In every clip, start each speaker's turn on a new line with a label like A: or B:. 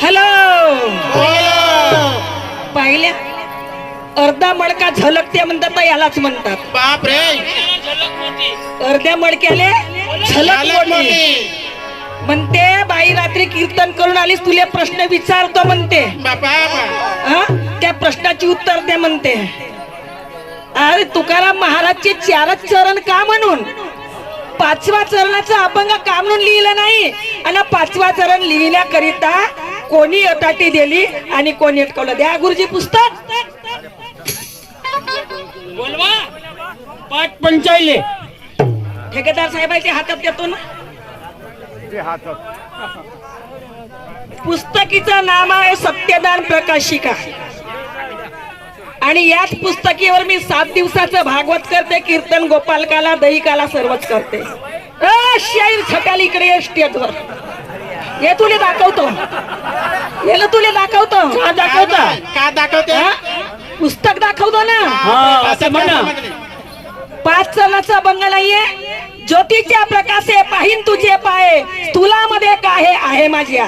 A: Hello पाहिल्या अर्धा मडका झलकते म्हणतात तर यालाच म्हणतात.
B: बाप रे
A: अर्ध्या मडक्याले झलक मोठी म्हणते. बाई रात्री कीर्तन करून आलीस तुले प्रश्न विचारतो म्हणते.
B: बापा
A: त्या प्रश्नाची उत्तर दे म्हणते. अरे तुकाराम महाराजचे 4च चरण का म्हणून 5व्या चरणाचा अभंग का म्हणून लिहिलं नाही आणि 5वा चरण लिहिण्याकरिता कोणी अटाटी दिली आणि कोणी अटकवलं. द्या गुरुजी पुस्तक.
C: बोलवा पाठ पंचायले
A: ठेकेदार साहेबांच्या हातात देतो ना. पुस्तकीचं नाव आहे सत्यदान प्रकाशिका आणि याच पुस्तकीवर मी 7 दिवसाचं भागवत करते, कीर्तन गोपालकाला दहीकाला सर्वच करते. शाहीर छटाली इकडे स्टेजवर हे तुले दाखवतो. याला तुले दाखवतो.
C: का दाखवता
B: का दाखवते
A: पुस्तक दाखवतो ना.
C: असं म्हणा.
A: 5 चरणाचा अभंग नाहीये. ज्योतीच्या प्रकाशे पाहिन तुझे पाय स्थूलामध्ये काय आहे माझ्या.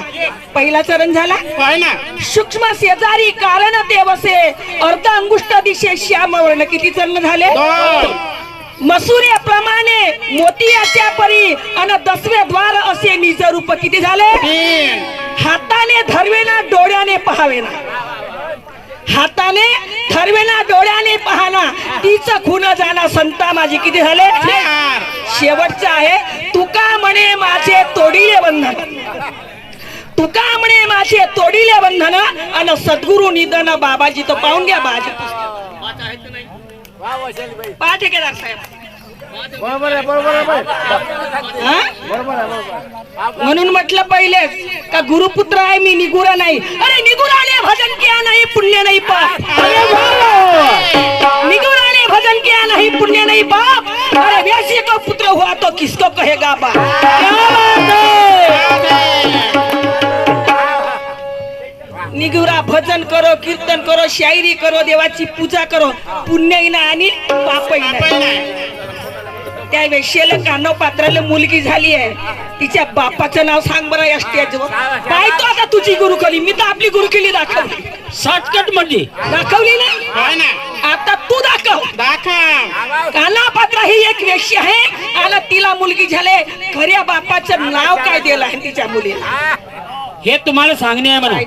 A: पहिला चरण झाला. सूक्ष्म शेजारी कारण ते वसे अर्ध अंगुष्ठ दिशे श्याम वर्ण. किती चरण झाले. मसुऱ्याप्रमाणे मोतियाच्या परी आणि 10वे द्वार असे निज रूप. किती झाले. हाताने धरवेना डोळ्याने पहावेना. हाताने ठरवेना डोळ्याने पाहना तीच खून जाना संता माझी. किती झाले. शेवटचं आहे. तुका म्हणे माझे तोडिले बंधन. तुका म्हणे माझे तोडिले बंधन आणि सद्गुरु निधन बाबाजी. तो पाहून घ्या बाजी. पाठ ठेकेदार साहेब. म्हणून म्हटलं पहिलेच का गुरुपुत्र आहे मी निगुरा नाही. अरे निगुराने भजन किया नाही पुण्य नाही पाप. निगुराने भजन किया नहीं पुण्य नहीं पाप. अरे वैसे को पुत्र हुआ तो किसको कहेगा बाप. निगुरा भजन करो कीर्तन करो शायरी करो देवाची पूजा करो पुण्यही नाही आणि पापही नाही. त्या वेश्येला कानव पात्राला मुलगी झाली आहे. तिच्या बापाचं नाव सांग बरं या स्टेजवर. पाहतो आता तुझी गुरु केली. मी तर आपली गुरु केली दाखवली.
C: शॉर्टकट मध्ये
A: दाखवली ना. आता तू दाखव. काना पात्रा ही एक वेश्या आहे आणि तिला मुलगी झाले. खऱ्या बापाचं नाव काय दिलं आहे तिच्या मुलीला
C: हे तुम्हाला सांगणे आहे म्हणा.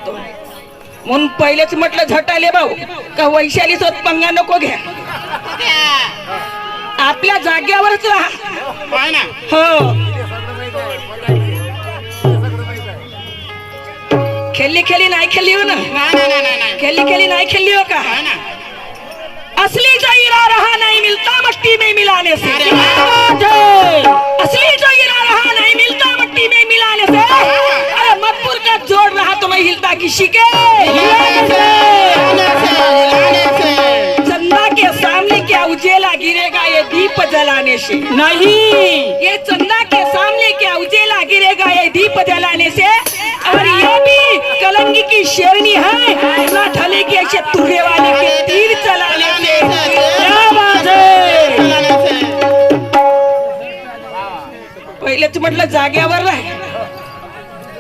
A: म्हणून पहिलेच म्हटलं झटाले भाऊ का वैशाली सोबत पंगा नको घ्या. आपल्या जाग्यावरच राहा. हो खेळली खेळली नाही खेळली हो ना. खेळली खेळली नाही खेळली हो का. असली जो हीरा रहा नहीं मिलता मट्टी में मिलाने से. असली जो हीरा रहा नहीं मिलता मट्टी में मिलाने से. अरे मधुपुर का जोड़ रहा तो नहीं हिलता किसी के. चंदा के सामने क्या उजेला गिरेगा ये दीप जलाने से.
C: नहीं
A: ये चंदा के सामने क्या उजेला गिरेगा ये दीप जलाने से. और ये भी कलंगी की शेरनी है ना ढलेगी ऐसे तुरे वाले के तीर चलाने से. क्या बात है. पहिलेच म्हटलं जाग्यावर राह.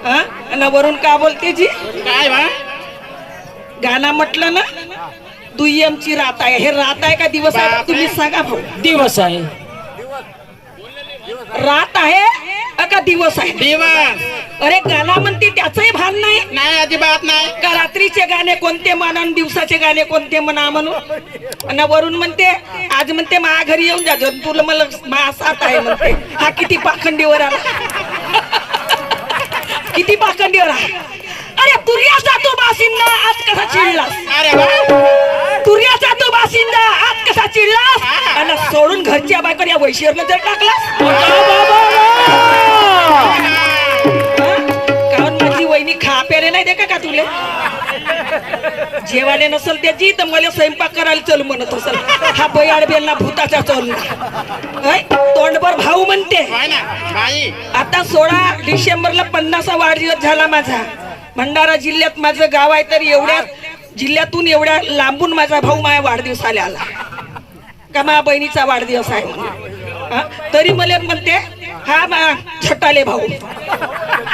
A: आणि वरून का बोलते जी
B: काय
A: गाणं म्हटलं ना. दुय्यमची रात आहे. हे रात आहे का दिवस आहे तुम्ही सांगा भाऊ.
C: दिवस आहे.
A: रात आहे का दिवस आहे.
B: दिवस
A: अरे गाणं म्हणते त्याचंही भान नाही
B: नाही अजिबात नाही.
A: का रात्रीचे गाणे कोणते म्हणा आणि दिवसाचे गाणे कोणते म्हणा म्हणून. आणि वरून म्हणते आज म्हणते मा घरी येऊन जा तुला मला मा साथ आहे म्हणते. हा किती पाखंडीवर आला किती पाखंडीवर आला. अरे तुर्याचा तू बासिंदा आज कसा चिडलास.
B: अरे वा.
A: तुर्याचा तू बासिंदा आज कसा चिडलास आणि सोडून घरच्या बायकर या वैशीवरनं जर टाकलास. कारण माझी वहिनी खा प्यारे नाही दे का तुले. जेवायला नसल त्याची तर मला स्वयंपाक करायला चल म्हणत असल. हा बयाड बेलना भूताचा चल तोंडभर भाऊ म्हणते.
B: होय ना बाई.
A: आता 16 डिसेंबरला 50वा वाढदिवस झाला माझा. भंडारा जिल्ह्यात माझं गाव आहे तर एवढ्या जिल्ह्यातून एवढ्या लांबून माझा भाऊ माझ्या वाढदिवसाला आला का माझ्या बहिणीचा वाढदिवस आहे म्हणून. तरी मला म्हणते हा छटाले भाऊ.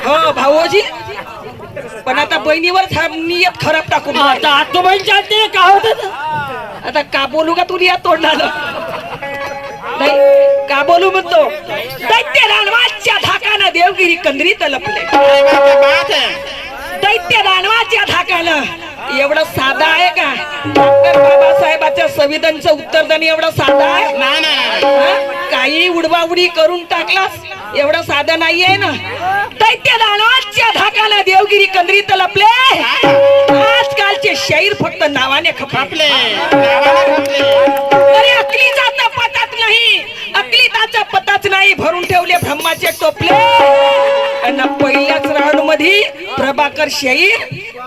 A: हो भाऊजी पण आता बहिणीवर नियत खराब टाकून
C: आता आतोबाई चालते का होत.
A: आता का बोलू का तुला या तोंडाला नाही का बोलू म्हणतो. दैत्य रानवाच्या धाकानं देवगिरी कंदरी तलपले.
B: अरे वा, क्या बात है.
A: दैत्य रानवाच्या धाकानं एवढं साधा आहे का. डॉक्टर बाबासाहेबाच्या संविधानचं उत्तरदान एवढं साधा आहे.
B: नाही नाही.
A: काही उडवाउडी करून टाकलास एवढं साधं नाहीये ना. दैत्य दानवाच्या धाकाला देवगिरी कंदरी तलपले. आजकालचे शाहीर फक्त नावाने खपले. अरे अकलीचा तर पताच नाही अकलीताचा पताच नाही भरून ठेवले ब्रह्माचे टोपले. आणि पहिल्याच राऊंड मध्ये प्रभाकर शाहीर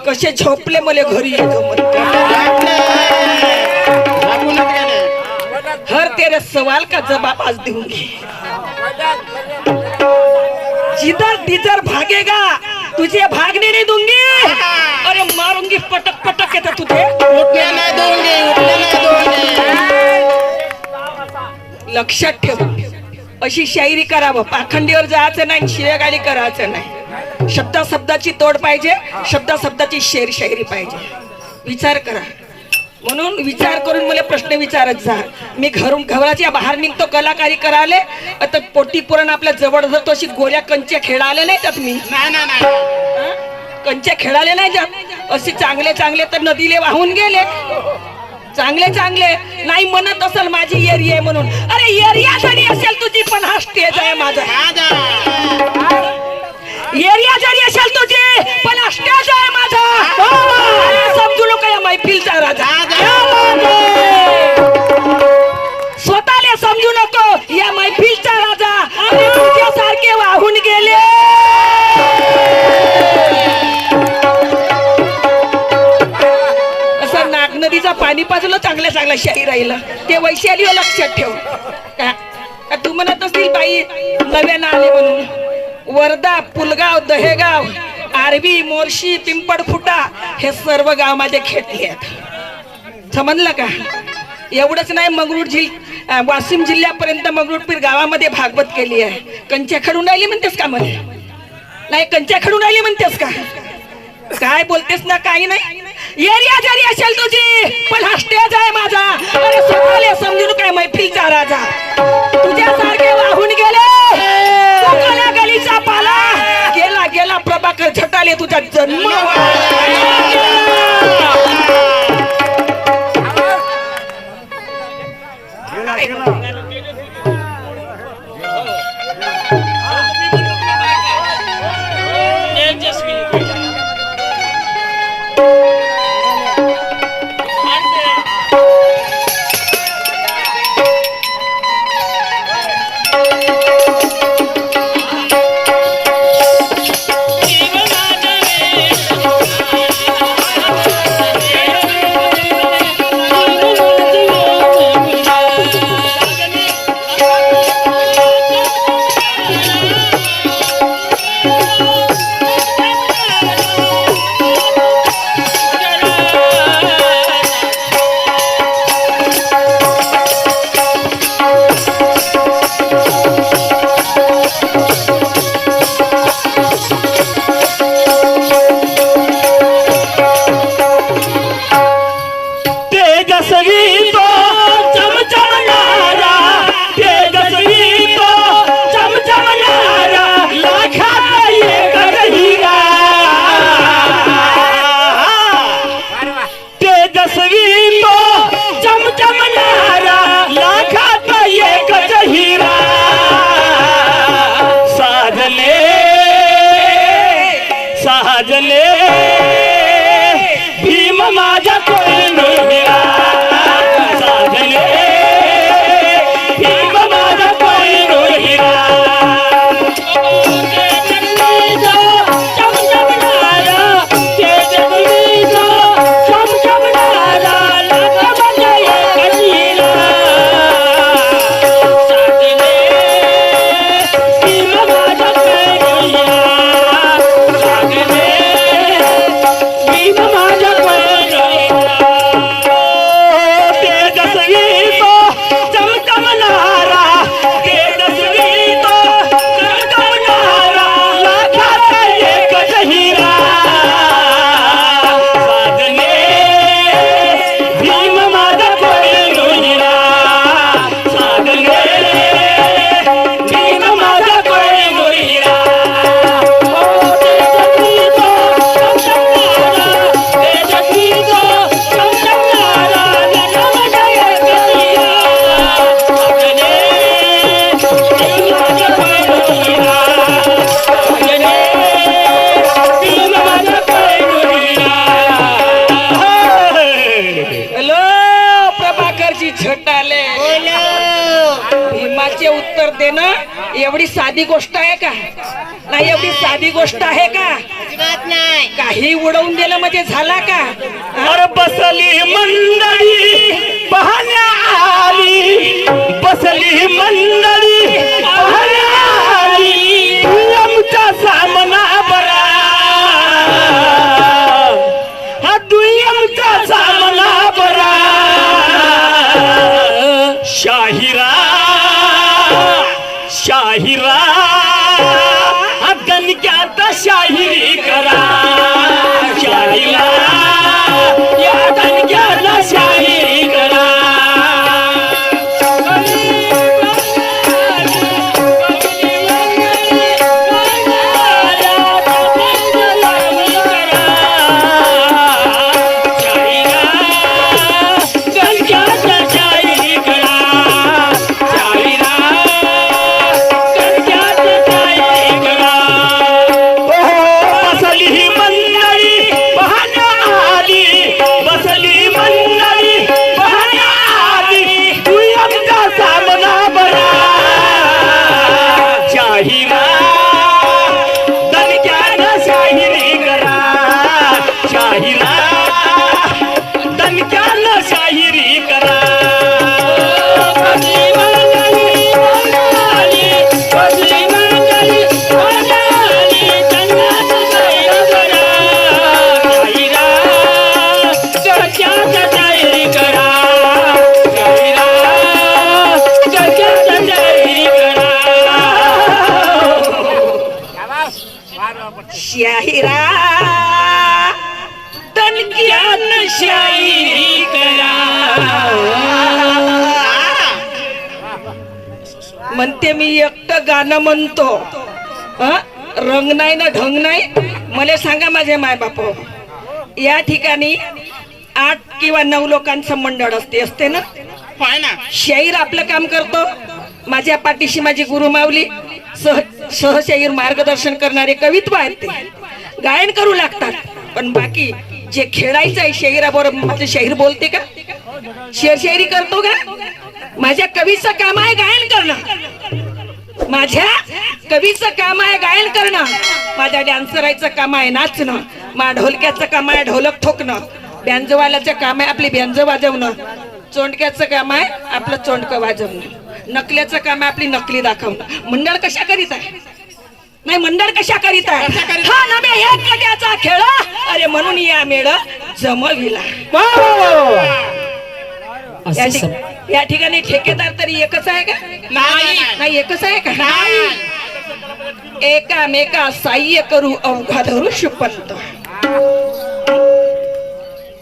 A: कसे झोपले मला घरी येतो म्हणते. हर तेरे सवाल का जवाब आज दूंगी. जिधर जिधर भागेगा तुझे भागने नहीं दूंगी. अरे मारूंगी पटक पटक येतं तुझे.
B: उठने नाही दूंगी, उठने नाही दूंगी.
A: लक्षात ठेव अशी शायरी करावं. पाखंडीवर जायचं नाही शिवेगाडी करायचं नाही. शब्दा शब्दाची तोड पाहिजे. शब्दा शब्दाची शेर शायरी पाहिजे. विचार करा. म्हणून विचार करून मला प्रश्न विचारत जा. मी घराच्या बाहेर निघतो कलाकारी करायला आता पोटी पुरण आपल्या जवळ धरतो अशी गोऱ्या कंच्या खेळायला नाही जात मी.
B: नाही नाही नाही.
A: कंच्या खेळायला नाही जात. असे चांगले चांगले तर नदीले वाहून गेले. चांगले चांगले नाही म्हणत असेल माझी एरिया आहे म्हणून. अरे एरिया जरी असेल तुझी पण हा स्टेज आहे माझा. एरिया जरी असेल तुझी पण हा स्टेज आहे माझा. समजू नको या मैफिलचा राजा. स्वतःला समजू नको या मैफिलचा राजा. आणि तुझ्यासारखे वाहून गेले. असं नाग नदीचा पाणी पाजलं चांगल्या चांगल्या शाही राहिलं ते वैशाली लक्षात ठेव. का तू म्हणत असतील बाई नव्यानं आले म्हणून. वर्धा पुलगाव दहेगाव आरबी मोर्शी पिंपळखुटा हे सर्व गाव माझे खेटले आहेत. समजलं का. एवढंच नाही वाशिम जिल्ह्यापर्यंत मंगरुळपीर गावामध्ये भागवत केली आहे. कंच्या खडून राहिली म्हणतेस का मध्ये नाही कंच्या खडून राहिली म्हणतेस का. काय बोलतेस ना काही नाही. एरिया जरी असेल तुझी पण हा स्टेज आहे माझा. अरे स्वतःला समजून काय मैफिलचा राजा. तुझ्यासारखे वाहून गेले. गलीचा पाला गेला गेला प्रभाकर छटाले तुझा जन्म. एवढी साधी गोष्ट आहे का? नाही एवढी साधी गोष्ट आहे का?
B: अजिबात नाही.
A: काही उडवून दिलं म्हणजे झाला का?
C: अरे बसली मंडळी पाहण्या आली, बसली मंडळी पाहण्या आली, आमचा सामना बरा, हा दुय्यमचा सामना बरा. शाहिरा शाहिरा दणक्यात शाहिरी करा, शाहिरा या दणक्यात शाहिरी करा.
A: शाहिरा दणक्यात शाहिरी करा. म्हणते मी एकटं गाणं म्हणतो, रंग नाही ना ढंग नाही. मला सांगा माझे माय बाप, या ठिकाणी 8 किंवा 9 लोकांचं मंडळ असते ना.
B: होय ना.
A: शाहीर आपलं काम करतो, माझ्या पाठीशी माझी गुरु माऊली सहशाहीर मार्गदर्शन करणारे कवित्व आहेत, ते गायन करू लागतात. पण बाकी जे खेळायचं आहे शाहिराबरोबर, माझं शाहीर बोलते का, शेरशायरी करतो का? माझ्या कवीचं काम आहे गायन करणं, माझ्या कवीचं काम आहे गायन करणं, माझ्या डान्सरायचं काम आहे नाचणं, माझ्या ढोलक्याचं काम आहे ढोलक ठोकणं, बँजवाल्याचं काम आहे आपली बँज वाजवणं, चोंडक्याचं काम आहे आपलं चोंडकं वाजवणं, नकल्याचं काम आहे आपली नकली दाखवणं. मंडळ कशा करीत आहे? नाही मंडळ कशा करीत आहे? हा नव्हे एक कट्याचा खेळ, अरे म्हणून या मेळ जमविला. या ठिकाणी ठेकेदार तरी एकच आहे का? नाही एकच आहे का? एकामेका साह्य करू अवघा धरू शुपंत.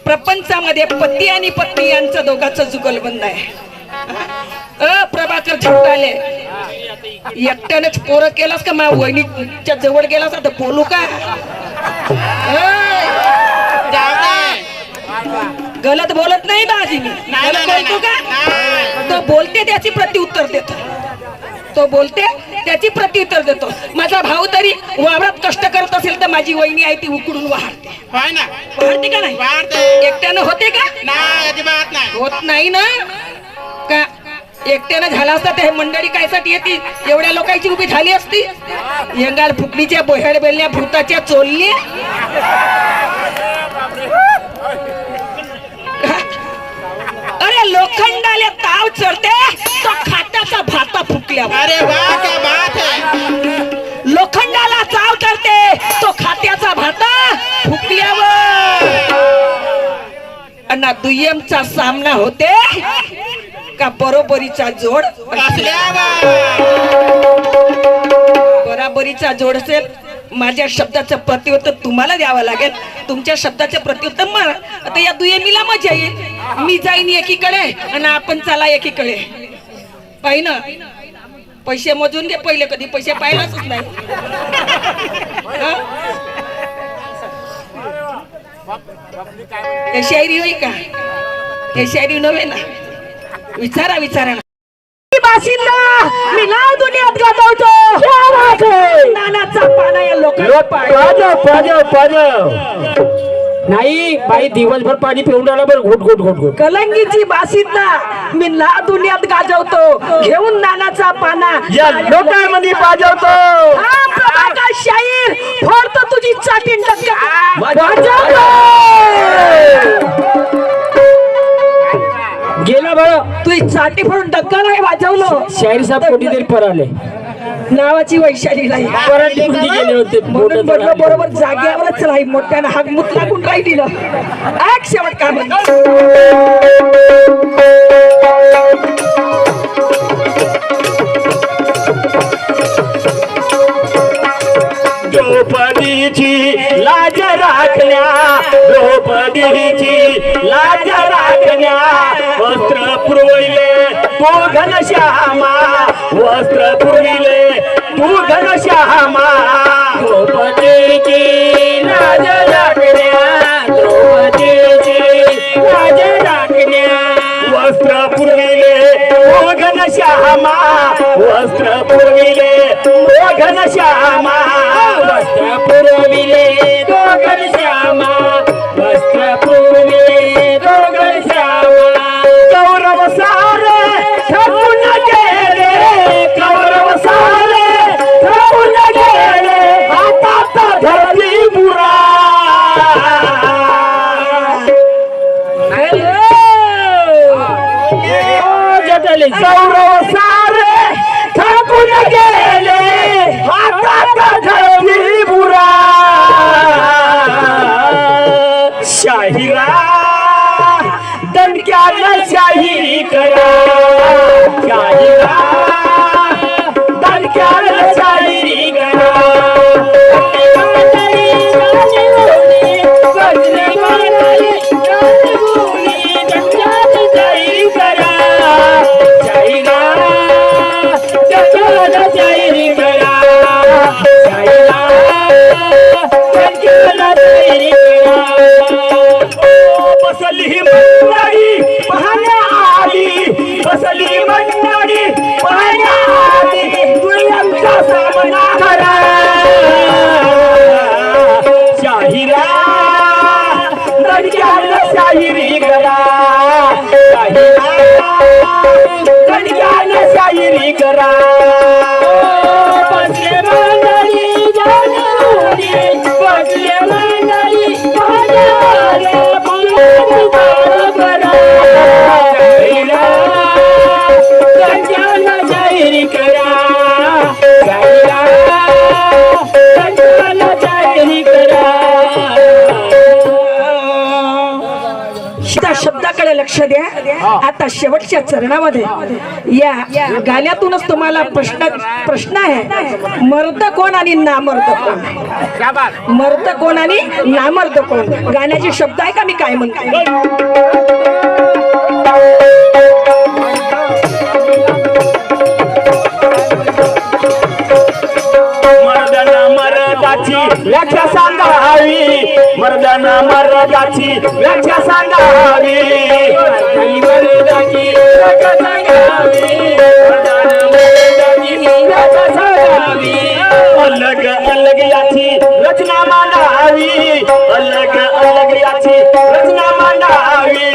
A: प्रपंचामध्ये पती आणि पत्नी यांचं दोघांचं जुगलबंद आहे. प्रभाकर झपटाले एकट्यानेच पोरं केलास का? मा वहिनीच्या जवळ गेलास आता बोलू का? गलत बोलत नाही बाजी मी, गलत बोलतो का? तो बोलते त्याची प्रत्युत्तर देतो, तो बोलते त्याची प्रत्युत्तर देतो. माझा भाऊ तरी वावरात कष्ट करत असेल तर माझी वहिनी आहे ती उकडून वाढते. वाढते का नाही? एकट्यानं होते का?
B: अजिबात नाही
A: होत नाही ना. का एकट्यानं झाला असता ते मंडळी कायसाठी येते? एवढ्या लोकांची उभी झाली असती. यंगाल फुकणीच्या बोह्याड बेलल्या भूताच्या चोलल्या. अरे लोखंडाले ताव चढते तो खात्याचा भाता फुकल्यावर.
B: अरे वाह क्या बात है.
A: लोखंडाला ताव चढते तो खात्याचा भाता फुकल्यावर. आणि दुय्यमचा सामना होते का बरोबरीचा जोड बराबरीचा जोड असेल. माझ्या शब्दाचं प्रत्युत्तर तुम्हाला द्यावं लागेल, तुमच्या शब्दाचं प्रत्युत्तर मला. आता या दुय्यमीला मजा येईल. मी जाईन एकीकडे आणि आपण चला एकीकडे. पाहिन पैसे मोजून घे पहिले, कधी पैसे पाहिलाच नाही. हे शायरी होई का? हे शायरी नव्हे ना. विचारा विचारा ना. बाशिंदा मी नाव दुनियात गाजवतो. नानाचा पाना या लोकांना
B: नाही बाई दिवसभर पाणी पिऊन राहिला बरं घोट घोट घोट घोट
A: कलंगीची बासीत ना मी ना दुनियात गाजवतो घेऊन नानाचा पाना
C: या लोकांमध्ये पाजवतो
A: हा प्रभाकर शाहीर फोडतो तुझी चाटीन
B: गेला बरं
A: तुझी चाटी फोडून डक्का नाही वाजवलं
B: शाहीर साहेब कुठेतरी पराले
A: नावाची वैशाली नाही
B: पराठी कुठे गेले होते
A: म्हणून म्हटलं बरोबर जागेवरच राही मोठ्यानं हाक मुत लागून राही दिलं एक शेवट काय
C: द्रौपदीची लाज राखल्या द्रौपदीची लाज राखल्या वस्त्र पुरविले तू घनश्यामा वस्त्र पुरविले तू घनश्यामा
B: द्रौपदीची लाज राखल्या द्रौपदीची लाज राखल्या
C: वस्त्र पुरविले तू घनश्यामा वस्त्र पुरविले तू घनश्यामा
B: वस्त्र पुरविले दोघं श्यामा वस्त्र पुरविले दोघं श्यामा
C: कौरव सारे थकून गेले कौरव सारे थकून गेले हातात धरली बुरा
B: जटले
C: कौरव सारे थकून गेले हातात धरली बुरा शाहिरा दणक्यानं शाहिरी करा शाहिरा दणक्यानं शाहिरी करा बसली मंडळी पाहण्या आली बसली मंडळी पाहण्या आली दुर्यांचा सामना करा शाहिरा दणक्यानं शाहिरी करा शाहिरा दणक्यानं शाहिरी करा
B: बसले मंडळी जाणवली बसले मंडळी पाहणारे जाहिरी करा जाहिरी करा
A: त्या शब्दाकडे लक्ष द्या आता शेवटच्या चरणामध्ये या गाण्यातूनच तुम्हाला प्रश्न आहे मर्द कोण आणि नामर्द कोण मर्द कोण आणि नामर्द कोण गाण्याचे शब्द आहे का मी काय म्हणतो
C: मर्दाची व्याख्या सांगावी मर्दाना मर्दाची व्याख्या सांगावी
B: मर्दाची व्याख्या सांगावी मर्दाची व्याख्या सांगावी
C: अलग अलग याची रचना मांडावी अलग अलग याची रचना मांडावी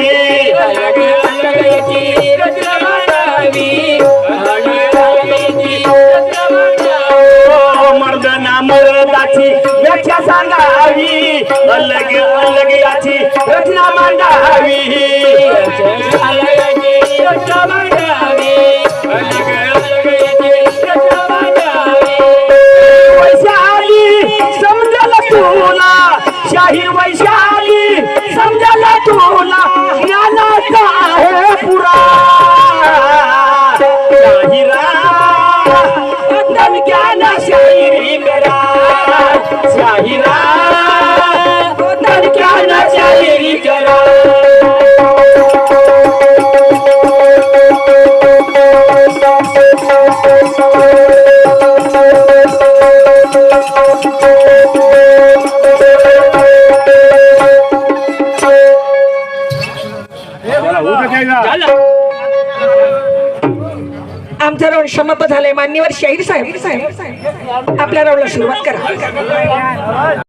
B: अलग अलग याची रचना मांडावी अलग अलग याची रचना मांडावी
C: मर्दाना मर्दाची व्याख्या सांगावी अलग अलग याची रचना मांडावी
B: अलग याची रचना मांडावी अलग अलग याची रचना मांडावी
C: वैशाली समजल तुला शाही वैशाली समजल तुला ज्ञानाचा आहे पुरा शाहिरा ज्ञान शाहिरी करा शाहिरा ज्ञान शाहिरी करा
A: आमचं राऊंड समाप्त झालंय मान्यवर शाहीर साहेब आपल्या राऊंडला सुरुवात करा